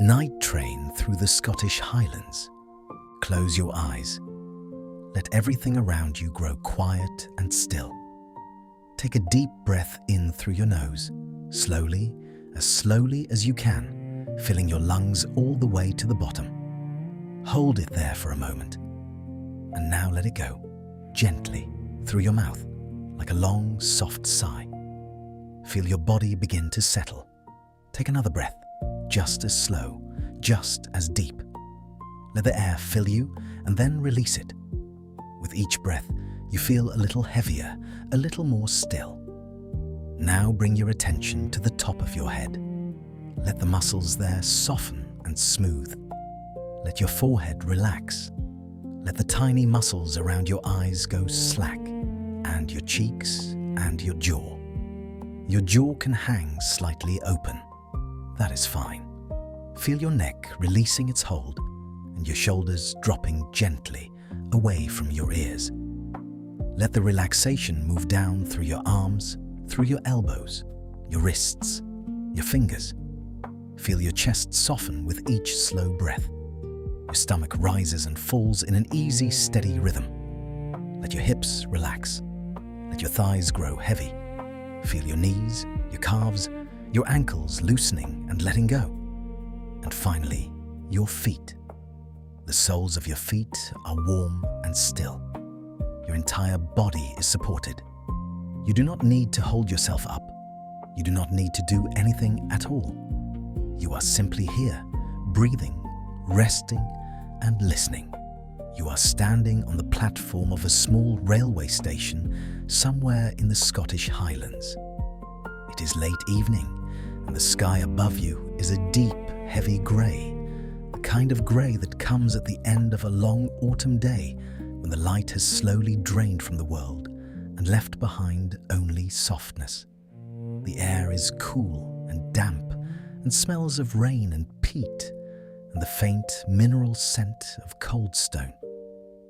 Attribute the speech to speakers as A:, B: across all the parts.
A: Night train through the Scottish Highlands. Close your eyes. Let everything around you grow quiet and still. Take a deep breath in through your nose, slowly as you can, filling your lungs all the way to the bottom. Hold it there for a moment. And now let it go, gently, through your mouth, like a long, soft sigh. Feel your body begin to settle. Take another breath, just as slow, just as deep. Let the air fill you and then release it. With each breath, you feel a little heavier, a little more still. Now bring your attention to the top of your head. Let the muscles there soften and smooth. Let your forehead relax. Let the tiny muscles around your eyes go slack, and your cheeks and your jaw. Your jaw can hang slightly open. That is fine. Feel your neck releasing its hold and your shoulders dropping gently away from your ears. Let the relaxation move down through your arms, through your elbows, your wrists, your fingers. Feel your chest soften with each slow breath. Your stomach rises and falls in an easy, steady rhythm. Let your hips relax. Let your thighs grow heavy. Feel your knees, your calves, your ankles loosening and letting go. And finally, your feet. The soles of your feet are warm and still. Your entire body is supported. You do not need to hold yourself up. You do not need to do anything at all. You are simply here, breathing, resting, and listening. You are standing on the platform of a small railway station somewhere in the Scottish Highlands. It is late evening, and the sky above you is a deep, heavy grey, the kind of grey that comes at the end of a long autumn day when the light has slowly drained from the world and left behind only softness. The air is cool and damp and smells of rain and peat and the faint mineral scent of cold stone.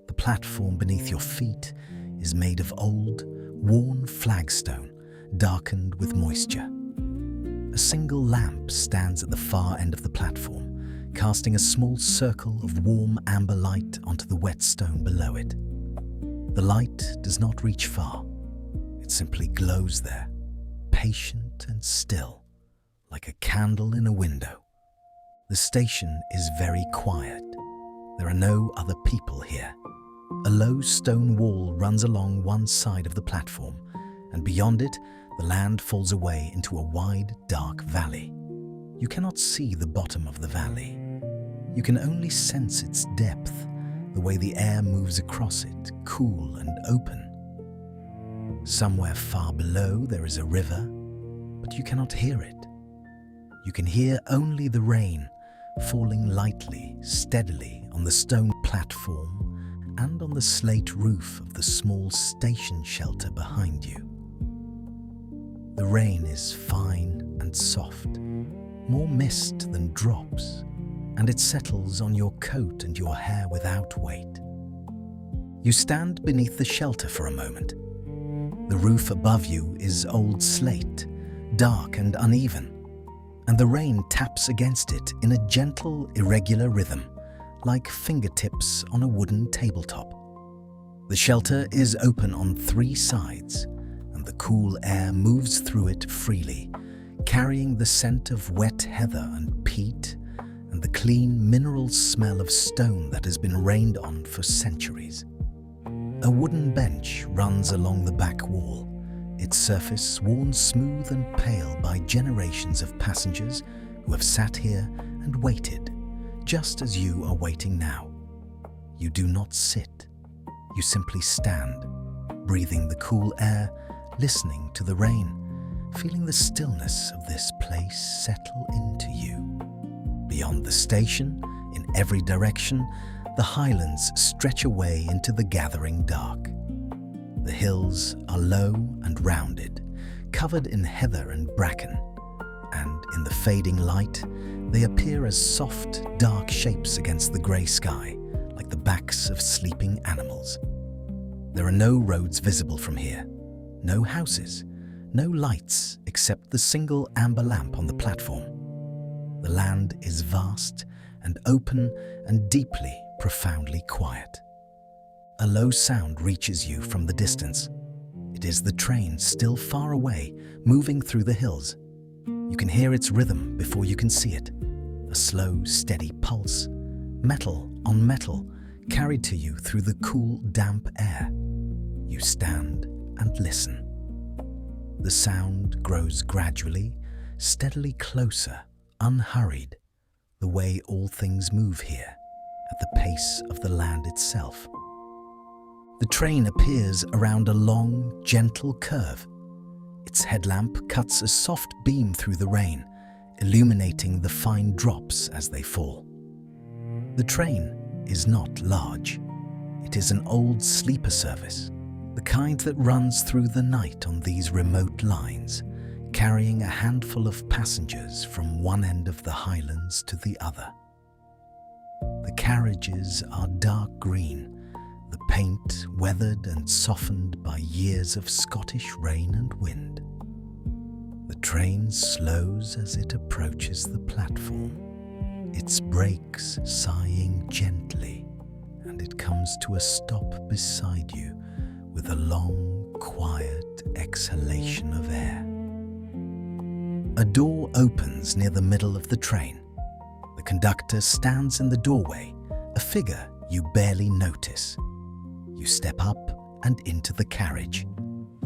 A: The platform beneath your feet is made of old, worn flagstone, darkened with moisture. A single lamp stands at the far end of the platform, casting a small circle of warm amber light onto the wet stone below it. The light does not reach far. It simply glows there, patient and still, like a candle in a window. The station is very quiet. There are no other people here. A low stone wall runs along one side of the platform, and beyond it, the land falls away into a wide, dark valley. You cannot see the bottom of the valley. You can only sense its depth, the way the air moves across it, cool and open. Somewhere far below there is a river, but you cannot hear it. You can hear only the rain falling lightly, steadily on the stone platform and on the slate roof of the small station shelter behind you. The rain is fine and soft, more mist than drops, and it settles on your coat and your hair without weight. You stand beneath the shelter for a moment. The roof above you is old slate, dark and uneven, and the rain taps against it in a gentle, irregular rhythm, like fingertips on a wooden tabletop. The shelter is open on three sides, and the cool air moves through it freely, carrying the scent of wet heather and peat and the clean mineral smell of stone that has been rained on for centuries. A wooden bench runs along the back wall, its surface worn smooth and pale by generations of passengers who have sat here and waited, just as you are waiting now. You do not sit. You simply stand, breathing the cool air, listening to the rain, feeling the stillness of this place settle into you. Beyond the station, in every direction, the highlands stretch away into the gathering dark. The hills are low and rounded, covered in heather and bracken, and in the fading light, they appear as soft, dark shapes against the grey sky, like the backs of sleeping animals. There are no roads visible from here, no houses, no lights except the single amber lamp on the platform. The land is vast and open and deeply, profoundly quiet. A low sound reaches you from the distance. It is the train still far away, moving through the hills. You can hear its rhythm before you can see it. A slow, steady pulse, metal on metal, carried to you through the cool, damp air. You stand and listen. The sound grows gradually, steadily closer, unhurried, the way all things move here, at the pace of the land itself. The train appears around a long, gentle curve. Its headlamp cuts a soft beam through the rain, illuminating the fine drops as they fall. The train is not large. It is an old sleeper service, the kind that runs through the night on these remote lines, carrying a handful of passengers from one end of the Highlands to the other. The carriages are dark green, the paint weathered and softened by years of Scottish rain and wind. The train slows as it approaches the platform, its brakes sighing gently, and it comes to a stop beside you with a long, quiet exhalation of air. A door opens near the middle of the train. The conductor stands in the doorway, a figure you barely notice. You step up and into the carriage.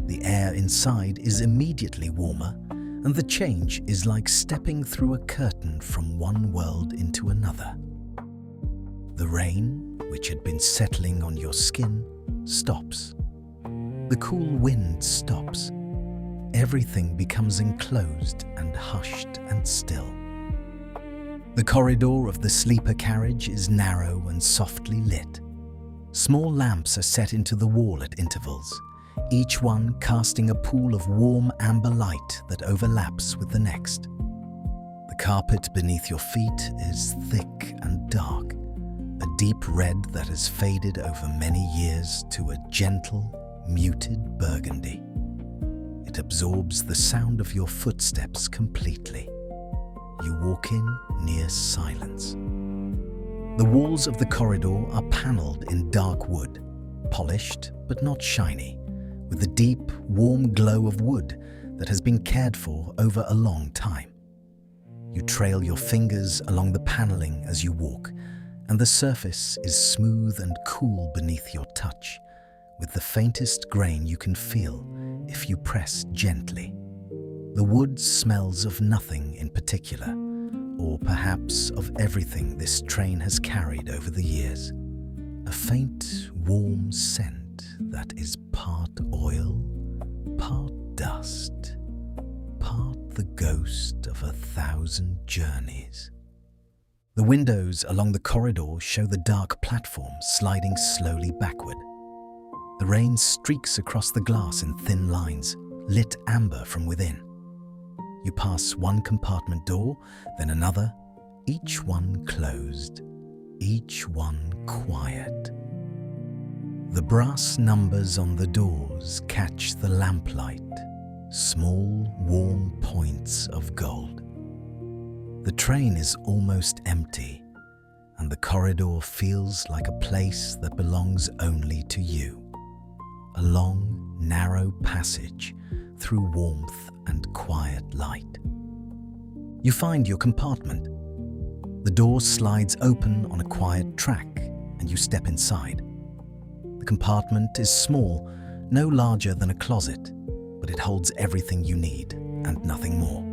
A: The air inside is immediately warmer, and the change is like stepping through a curtain from one world into another. The rain, which had been settling on your skin, stops. The cool wind stops. Everything becomes enclosed and hushed and still. The corridor of the sleeper carriage is narrow and softly lit. Small lamps are set into the wall at intervals, each one casting a pool of warm amber light that overlaps with the next. The carpet beneath your feet is thick and dark, a deep red that has faded over many years to a gentle, muted burgundy. It absorbs the sound of your footsteps completely. You walk in near silence. The walls of the corridor are panelled in dark wood, polished but not shiny, with a deep, warm glow of wood that has been cared for over a long time. You trail your fingers along the panelling as you walk, and the surface is smooth and cool beneath your touch, with the faintest grain you can feel if you press gently. The wood smells of nothing in particular, or perhaps of everything this train has carried over the years. A faint, warm scent that is part oil, part dust, part the ghost of 1,000 journeys. The windows along the corridor show the dark platform sliding slowly backward. The rain streaks across the glass in thin lines, lit amber from within. You pass one compartment door, then another, each one closed, each one quiet. The brass numbers on the doors catch the lamplight, small, warm points of gold. The train is almost empty, and the corridor feels like a place that belongs only to you. A long, narrow passage through warmth and quiet light. You find your compartment. The door slides open on a quiet track, and you step inside. The compartment is small, no larger than a closet, but it holds everything you need and nothing more.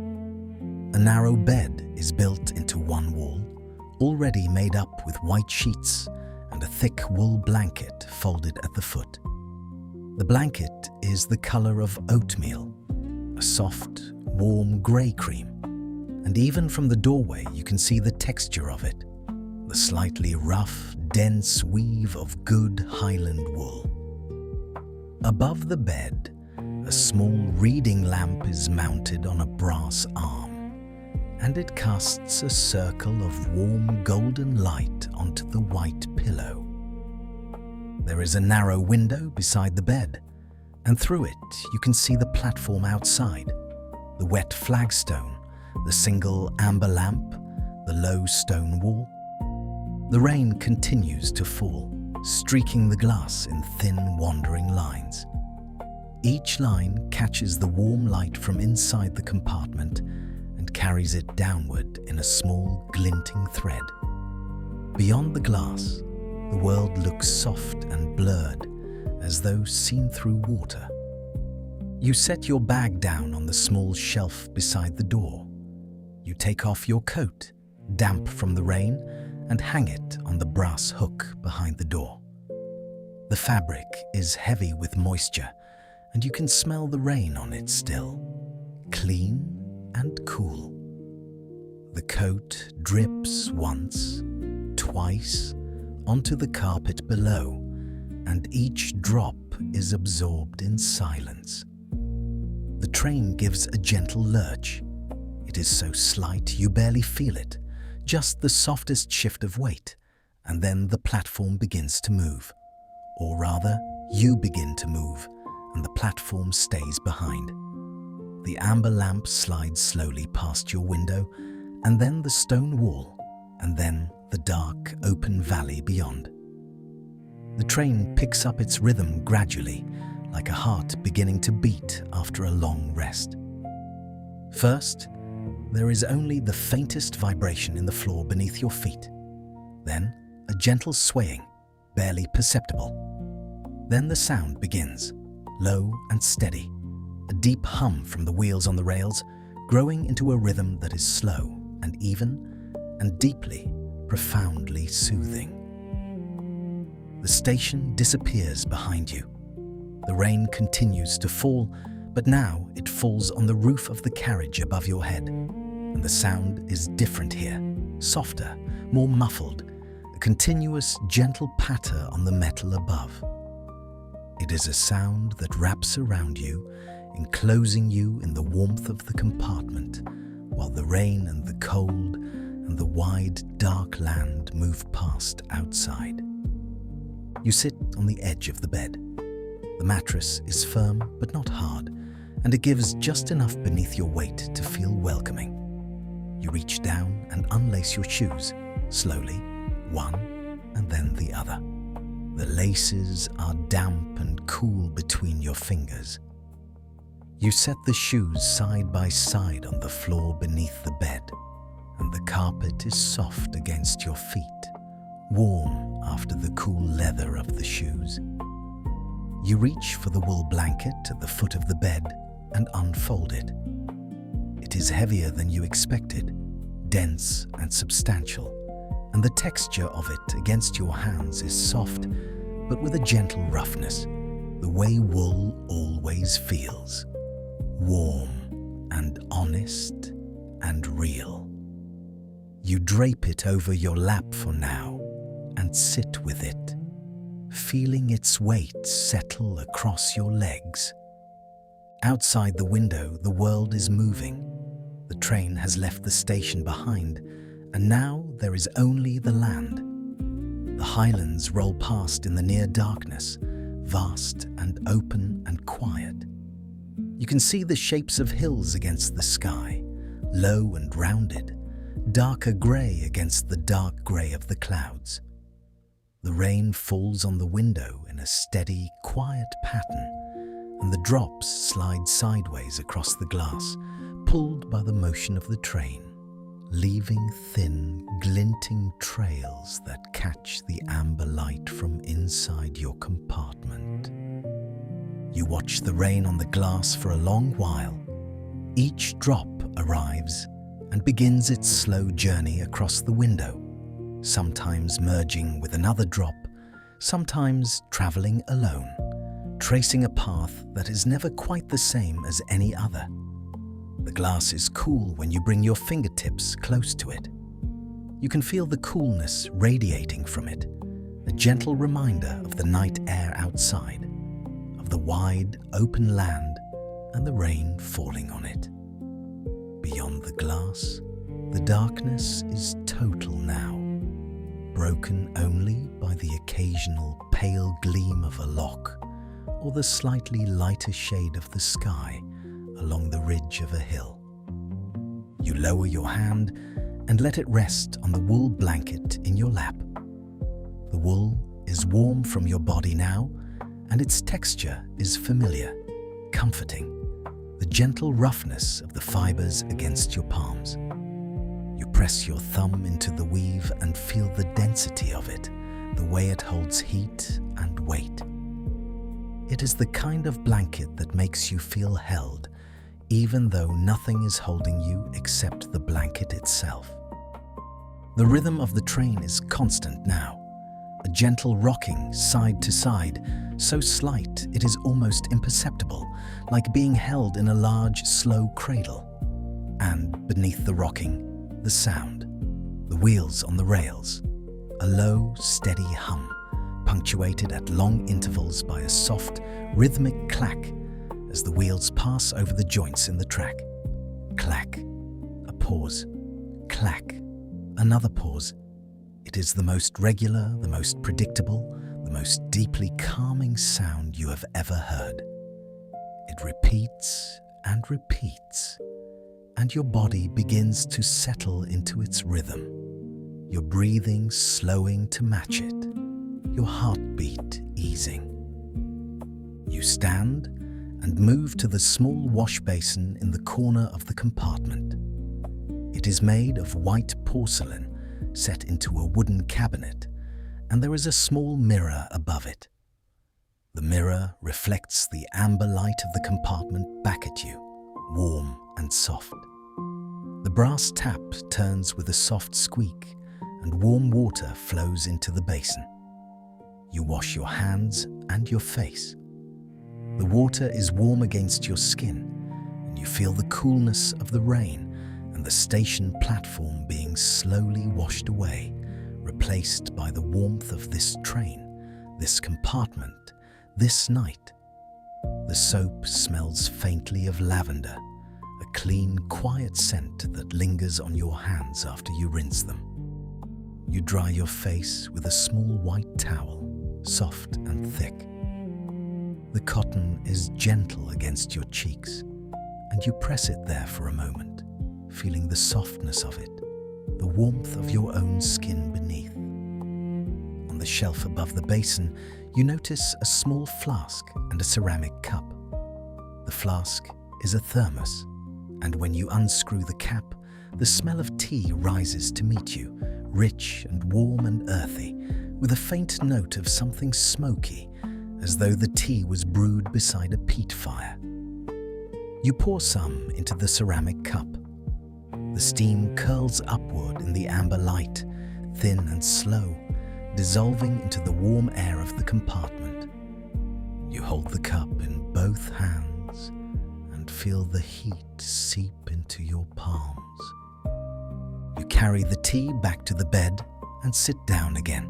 A: A narrow bed is built into one wall, already made up with white sheets and a thick wool blanket folded at the foot. The blanket is the color of oatmeal, a soft, warm grey cream, and even from the doorway you can see the texture of it, the slightly rough, dense weave of good Highland wool. Above the bed, a small reading lamp is mounted on a brass arm, and it casts a circle of warm golden light onto the white pillow. There is a narrow window beside the bed, and through it you can see the platform outside, the wet flagstone, the single amber lamp, the low stone wall. The rain continues to fall, streaking the glass in thin, wandering lines. Each line catches the warm light from inside the compartment and carries it downward in a small, glinting thread. Beyond the glass, the world looks soft and blurred, as though seen through water. You set your bag down on the small shelf beside the door. You take off your coat, damp from the rain, and hang it on the brass hook behind the door. The fabric is heavy with moisture, and you can smell the rain on it still, clean and cool. The coat drips once, twice, onto the carpet below, and each drop is absorbed in silence. The train gives a gentle lurch. It is so slight you barely feel it, just the softest shift of weight, and then the platform begins to move. Or rather, you begin to move, and the platform stays behind. The amber lamp slides slowly past your window, and then the stone wall, and then the dark, open valley beyond. The train picks up its rhythm gradually, like a heart beginning to beat after a long rest. First, there is only the faintest vibration in the floor beneath your feet. Then, a gentle swaying, barely perceptible. Then the sound begins, low and steady, a deep hum from the wheels on the rails, growing into a rhythm that is slow and even and deeply, profoundly soothing. The station disappears behind you. The rain continues to fall, but now it falls on the roof of the carriage above your head, and the sound is different here, softer, more muffled, a continuous, gentle patter on the metal above. It is a sound that wraps around you, enclosing you in the warmth of the compartment, while the rain and the cold and the wide, dark land move past outside. You sit on the edge of the bed. The mattress is firm but not hard, and it gives just enough beneath your weight to feel welcoming. You reach down and unlace your shoes, slowly, one and then the other. The laces are damp and cool between your fingers. You set the shoes side by side on the floor beneath the bed, and the carpet is soft against your feet, warm after the cool leather of the shoes. You reach for the wool blanket at the foot of the bed and unfold it. It is heavier than you expected, dense and substantial, and the texture of it against your hands is soft, but with a gentle roughness, the way wool always feels. Warm and honest and real. You drape it over your lap for now and sit with it, feeling its weight settle across your legs. Outside the window, the world is moving. The train has left the station behind, and now there is only the land. The highlands roll past in the near darkness, vast and open and quiet. You can see the shapes of hills against the sky, low and rounded, darker grey against the dark grey of the clouds. The rain falls on the window in a steady, quiet pattern, and the drops slide sideways across the glass, pulled by the motion of the train, leaving thin, glinting trails that catch the amber light from inside your compartment. You watch the rain on the glass for a long while. Each drop arrives and begins its slow journey across the window, sometimes merging with another drop, sometimes traveling alone, tracing a path that is never quite the same as any other. The glass is cool when you bring your fingertips close to it. You can feel the coolness radiating from it, a gentle reminder of the night air outside, of the wide, open land and the rain falling on it. Beyond the glass, the darkness is total now, broken only by the occasional pale gleam of a lock or the slightly lighter shade of the sky along the ridge of a hill. You lower your hand and let it rest on the wool blanket in your lap. The wool is warm from your body now, and its texture is familiar, comforting, the gentle roughness of the fibers against your palms. You press your thumb into the weave and feel the density of it, the way it holds heat and weight. It is the kind of blanket that makes you feel held, even though nothing is holding you except the blanket itself. The rhythm of the train is constant now, a gentle rocking side to side, so slight it is almost imperceptible, like being held in a large, slow cradle. And beneath the rocking, the sound, the wheels on the rails, a low, steady hum, punctuated at long intervals by a soft, rhythmic clack as the wheels pass over the joints in the track. Clack, a pause, clack, another pause. It is the most regular, the most predictable, the most deeply calming sound you have ever heard. It repeats and repeats, and your body begins to settle into its rhythm, your breathing slowing to match it, your heartbeat easing. You stand and move to the small wash basin in the corner of the compartment. It is made of white porcelain set into a wooden cabinet, and there is a small mirror above it. The mirror reflects the amber light of the compartment back at you, warm and soft. The brass tap turns with a soft squeak, and warm water flows into the basin. You wash your hands and your face. The water is warm against your skin, and you feel the coolness of the rain and the station platform being slowly washed away, replaced by the warmth of this train, this compartment, this night. The soap smells faintly of lavender, a clean, quiet scent that lingers on your hands after you rinse them. You dry your face with a small white towel, soft and thick. The cotton is gentle against your cheeks, and you press it there for a moment, feeling the softness of it, the warmth of your own skin beneath. On the shelf above the basin, you notice a small flask and a ceramic cup. The flask is a thermos, and when you unscrew the cap, the smell of tea rises to meet you, rich and warm and earthy, with a faint note of something smoky, as though the tea was brewed beside a peat fire. You pour some into the ceramic cup. The steam curls upward in the amber light, thin and slow, dissolving into the warm air of the compartment. You hold the cup in both hands and feel the heat seep into your palms. You carry the tea back to the bed and sit down again.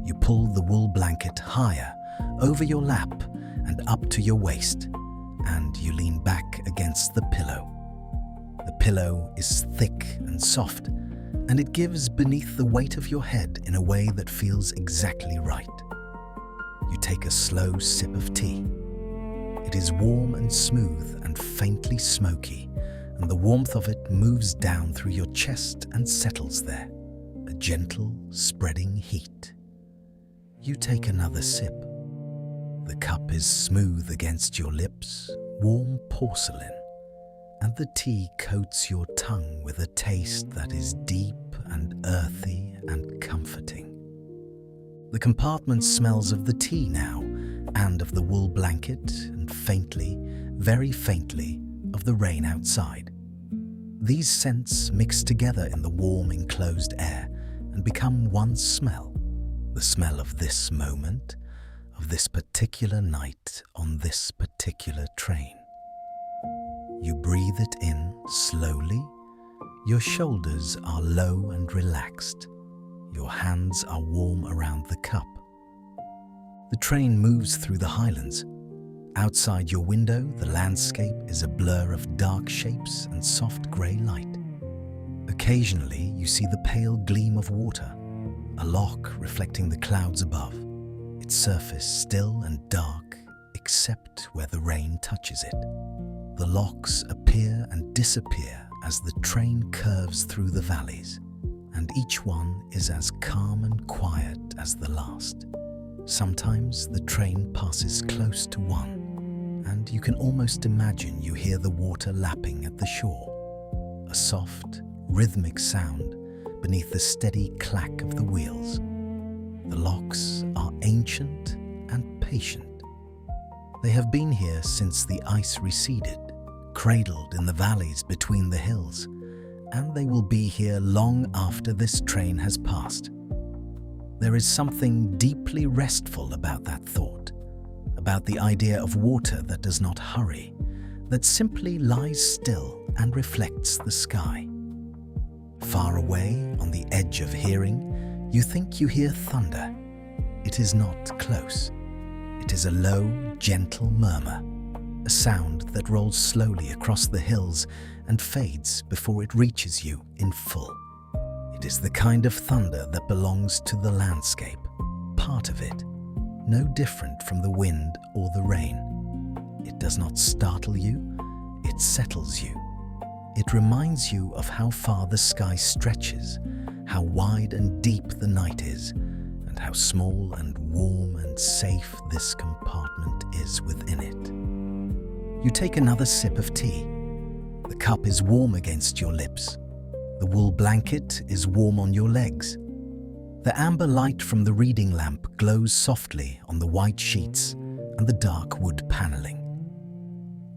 A: You pull the wool blanket higher over your lap and up to your waist, and you lean back against the pillow. The pillow is thick and soft, and it gives beneath the weight of your head in a way that feels exactly right. You take a slow sip of tea. It is warm and smooth and faintly smoky, and the warmth of it moves down through your chest and settles there, a gentle, spreading heat. You take another sip. The cup is smooth against your lips, warm porcelain, and the tea coats your tongue with a taste that is deep and earthy and comforting. The compartment smells of the tea now, and of the wool blanket, and faintly, very faintly, of the rain outside. These scents mix together in the warm enclosed air and become one smell, the smell of this moment, of this particular night on this particular train. You breathe it in slowly. Your shoulders are low and relaxed. Your hands are warm around the cup. The train moves through the Highlands. Outside your window, the landscape is a blur of dark shapes and soft grey light. Occasionally, you see the pale gleam of water, a loch reflecting the clouds above, its surface still and dark except where the rain touches it. The lochs appear and disappear as the train curves through the valleys, and each one is as calm and quiet as the last. Sometimes the train passes close to one, and you can almost imagine you hear the water lapping at the shore, a soft, rhythmic sound beneath the steady clack of the wheels. The locks are ancient and patient. They have been here since the ice receded, cradled in the valleys between the hills, and they will be here long after this train has passed. There is something deeply restful about that thought, about the idea of water that does not hurry, that simply lies still and reflects the sky. Far away, on the edge of hearing, you think you hear thunder. It is not close. It is a low, gentle murmur, a sound that rolls slowly across the hills and fades before it reaches you in full. It is the kind of thunder that belongs to the landscape, part of it, no different from the wind or the rain. It does not startle you, it settles you. It reminds you of how far the sky stretches, how wide and deep the night is, and how small and warm and safe this compartment is within it. You take another sip of tea. The cup is warm against your lips. The wool blanket is warm on your legs. The amber light from the reading lamp glows softly on the white sheets and the dark wood paneling.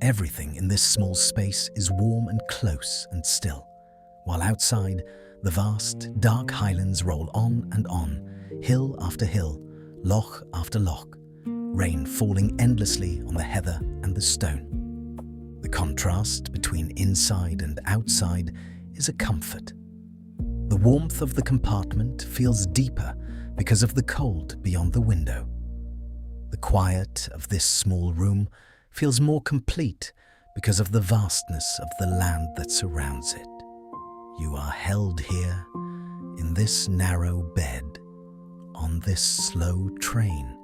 A: Everything in this small space is warm and close and still, while outside, the vast, dark highlands roll on and on, hill after hill, loch after loch, rain falling endlessly on the heather and the stone. The contrast between inside and outside is a comfort. The warmth of the compartment feels deeper because of the cold beyond the window. The quiet of this small room feels more complete because of the vastness of the land that surrounds it. You are held here, in this narrow bed, on this slow train,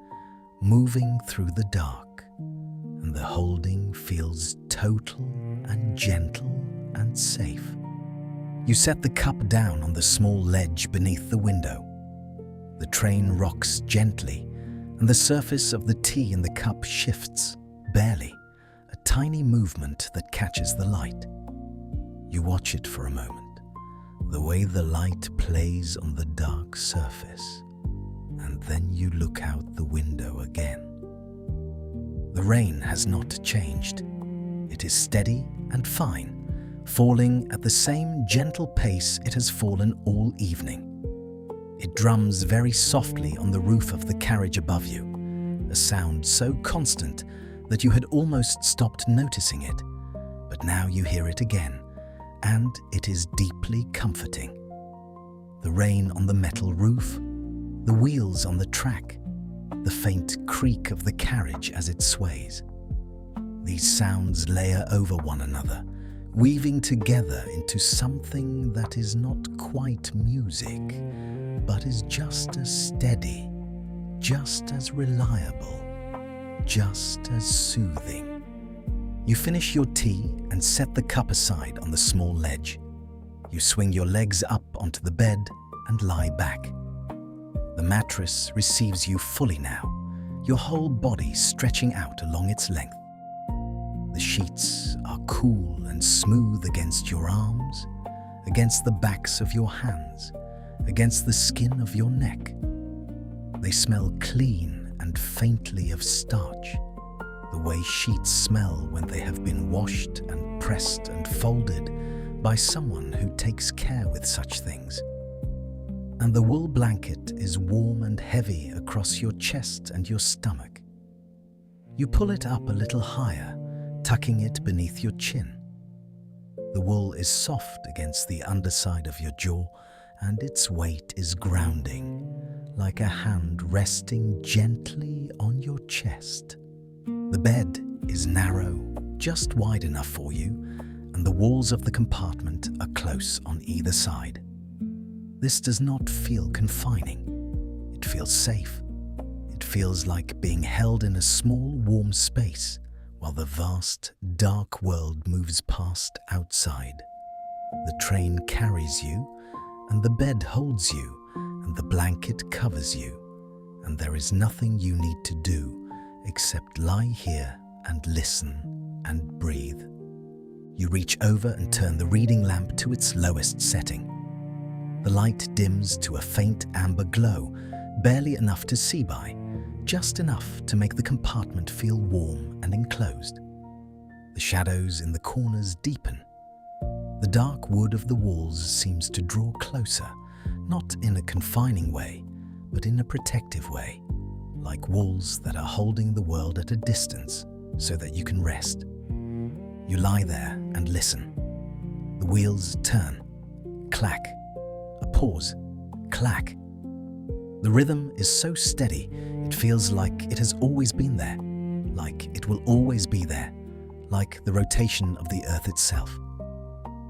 A: moving through the dark, and the holding feels total and gentle and safe. You set the cup down on the small ledge beneath the window. The train rocks gently, and the surface of the tea in the cup shifts, barely, a tiny movement that catches the light. You watch it for a moment, the way the light plays on the dark surface, and then you look out the window again. The rain has not changed. It is steady and fine, falling at the same gentle pace it has fallen all evening. It drums very softly on the roof of the carriage above you, a sound so constant that you had almost stopped noticing it, but now you hear it again, and it is deeply comforting. The rain on the metal roof, the wheels on the track, the faint creak of the carriage as it sways. These sounds layer over one another, weaving together into something that is not quite music, but is just as steady, just as reliable, just as soothing. You finish your tea and set the cup aside on the small ledge. You swing your legs up onto the bed and lie back. The mattress receives you fully now, your whole body stretching out along its length. The sheets are cool and smooth against your arms, against the backs of your hands, against the skin of your neck. They smell clean and faintly of starch, the way sheets smell when they have been washed and pressed and folded by someone who takes care with such things. And the wool blanket is warm and heavy across your chest and your stomach. You pull it up a little higher, tucking it beneath your chin. The wool is soft against the underside of your jaw, and its weight is grounding, like a hand resting gently on your chest. The bed is narrow, just wide enough for you, and the walls of the compartment are close on either side. This does not feel confining. It feels safe. It feels like being held in a small, warm space while the vast, dark world moves past outside. The train carries you, and the bed holds you, and the blanket covers you, and there is nothing you need to do except lie here and listen and breathe. You reach over and turn the reading lamp to its lowest setting. The light dims to a faint amber glow, barely enough to see by, just enough to make the compartment feel warm and enclosed. The shadows in the corners deepen. The dark wood of the walls seems to draw closer, not in a confining way, but in a protective way, like walls that are holding the world at a distance so that you can rest. You lie there and listen. The wheels turn, clack, a pause, clack. The rhythm is so steady, it feels like it has always been there, like it will always be there, like the rotation of the earth itself.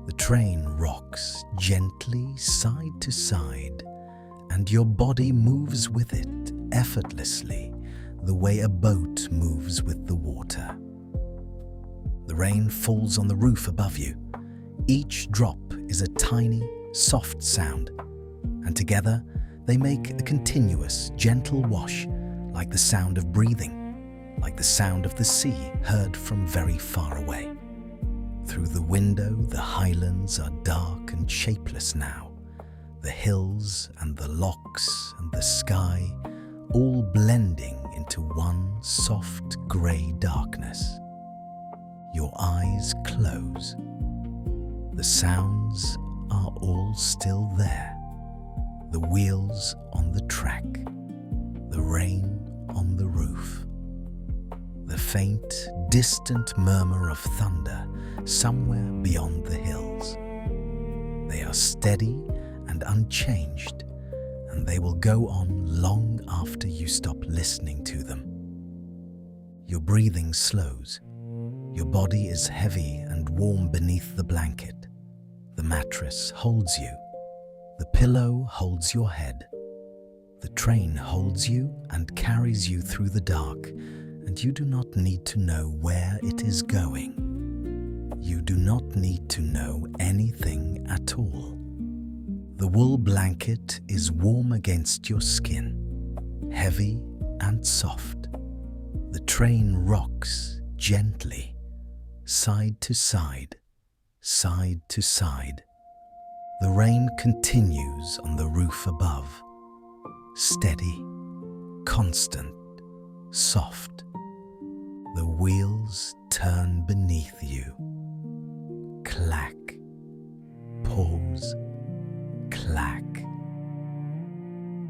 A: The train rocks gently side to side, and your body moves with it effortlessly, the way a boat moves with the water. The rain falls on the roof above you. Each drop is a tiny, soft sound, and together they make a continuous, gentle wash, like the sound of breathing, like the sound of the sea heard from very far away. Through the window, the highlands are dark and shapeless now, the hills and the lochs and the sky all blending into one soft grey darkness. Your eyes close. The sounds are all still there. The wheels on the track, the rain on the roof, the faint, distant murmur of thunder somewhere beyond the hills. They are steady and unchanged, and they will go on long after you stop listening to them. Your breathing slows. Your body is heavy and warm beneath the blanket. The mattress holds you. The pillow holds your head. The train holds you and carries you through the dark, and you do not need to know where it is going. You do not need to know anything at all. The wool blanket is warm against your skin, heavy and soft. The train rocks gently, side to side, side to side. The rain continues on the roof above, steady, constant, soft. The wheels turn beneath you. Clack, pause, clack.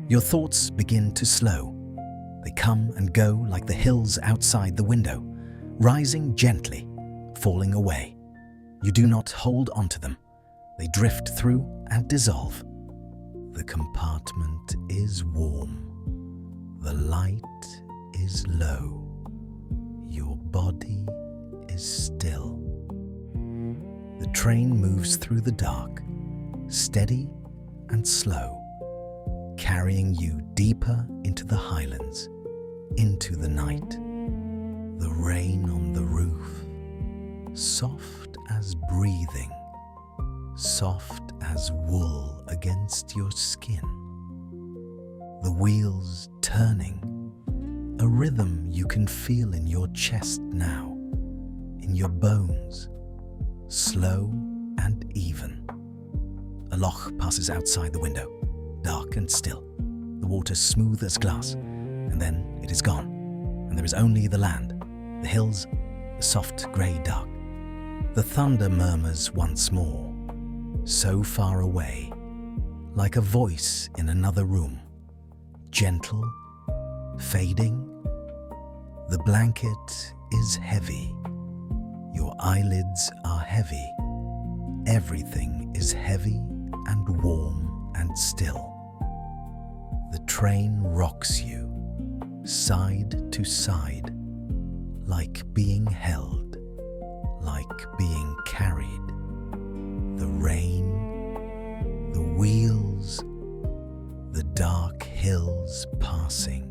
A: Your thoughts begin to slow. They come and go like the hills outside the window, rising gently, falling away. You do not hold onto them. They drift through and dissolve. The compartment is warm. The light is low. Your body is still. The train moves through the dark, steady and slow, carrying you deeper into the highlands, into the night. The rain on the roof, soft as breathing, soft as wool against your skin. The wheels turning, a rhythm you can feel in your chest now, in your bones, slow and even. A loch passes outside the window, dark and still, the water smooth as glass, and then it is gone, and there is only the land, the hills, the soft grey dark. The thunder murmurs once more, so far away, like a voice in another room, gentle, fading. The blanket is heavy. Your eyelids are heavy. Everything is heavy and warm and still. The train rocks you, side to side, like being held, like being carried. The rain, the wheels, the dark hills passing.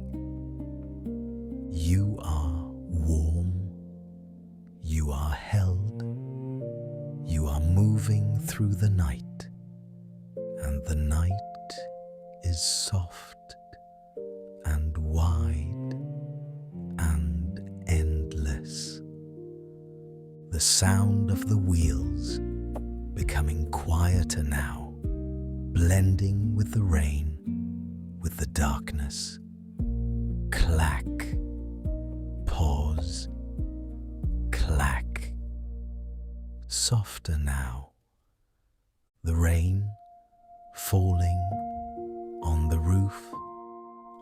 A: You are warm, you are held, you are moving through through the night, and the night is soft and wide and endless. The sound of the wheels becoming quieter now, blending with the rain, with the darkness. Clack, pause, clack. Softer now. The rain falling on the roof,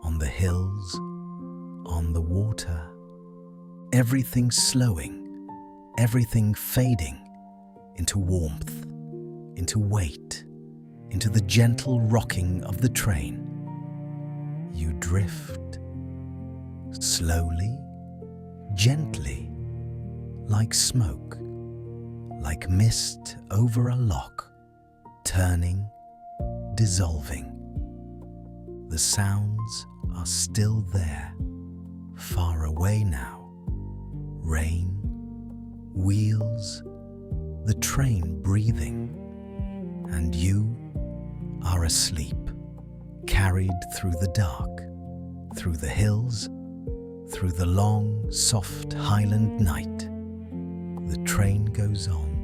A: on the hills, on the water. Everything slowing, everything fading into warmth, into weight, into the gentle rocking of the train. You drift, slowly, gently, like smoke, like mist over a lock, turning, dissolving. The sounds are still there, far away now. Rain, wheels, the train breathing, and you are asleep, carried through the dark, through the hills, through the long, soft Highland night. The train goes on,